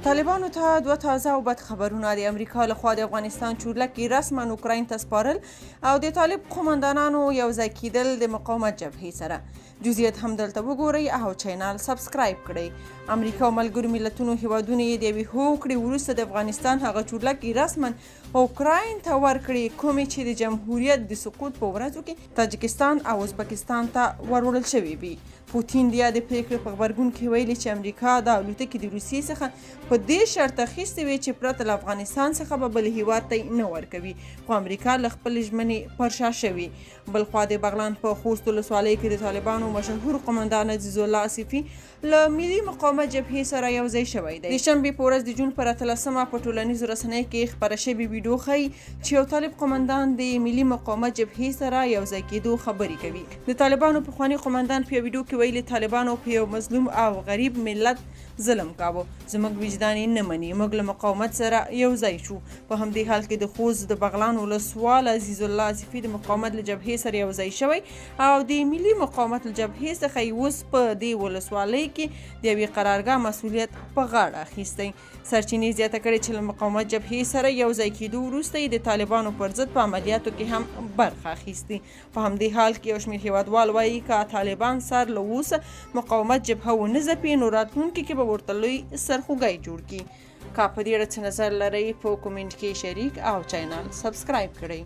طالبانو ته دوه تازه او بد خبرونه د امریکا لخوا د افغانستان چورلکې رسما اوکراین ته سپارل او د طالب قومندانانو یو ځای کیدل د مقاومت جبهې سره جزئیات هم دلته وګورئ او چینل سبسکرایب کړئ امریکا او ملګرو ملتونو هیوادونه یې د یوې هوکړې وروسته د افغانستان هغه چورلکې رسما اوکراین ته ورکړې کومې چې د جمهوریت د سقوط په ورځو کې تاجکستان او ازبکستان ته وروړل شوې وي پوتین د یادې پرېکړې په غبرګون کې ویلي چې امریکا د الوتکې د روسیې څخه په دې شرط اخیستې وي چې پرته له افغانستان څخه به بل هیواد ته نه ورکوي خو امریکا له خپلې ژمنې پر شا شوي بلخوا د بغلان په خوست ولسوالۍ کې د طالبانو مشهور قومندان عزیز الله آصفي له ملي مقاومت جبهې سره یو ځای شوی دی د شنبې په ورځ د جون پر 13مه په ټولنیزو رسنیو کې خپره شوې ویډیو ښیي چې یو طالب قومندان د ملي مقاومت جبهې سره یو ځای کېدو خبرې کوي د طالبانو پخواني قومندان په ویډیو کې ویلي طالبانو په یو مظلوم او غریب ملت ظلم کاوه زموږ وجدان یې نه مني موږ له مقاومت سره یو ځای شو په همدې حال کې د خوست د بغلان ولسوال عزیز الله آصفي د مقاومت له جبهې سره یو ځای شوی او د ملي مقاومت له جبهې څخه یې اوس په دې ولسوالۍ کې د یوې قرارګاه مسؤلیت په غاړه اخیستی سرچینې زیاته کړې چې له مقاومت جبهې سره یو ځای کېدو وروسته یې د طالبانو پر ضد په عملیاتو کې هم برخه اخیستې په همدې حال کې یو شمېر هیوادوال وایي که طالبان سر له اوسه مقاومت جبهه ونه ځپي نو راتلونکي کې به ورته لوی سرخوږی جوړ کړي که په دې اړه څه نظر لرئ په کومنټ کې شریک او چینل سبسکرایب کړئ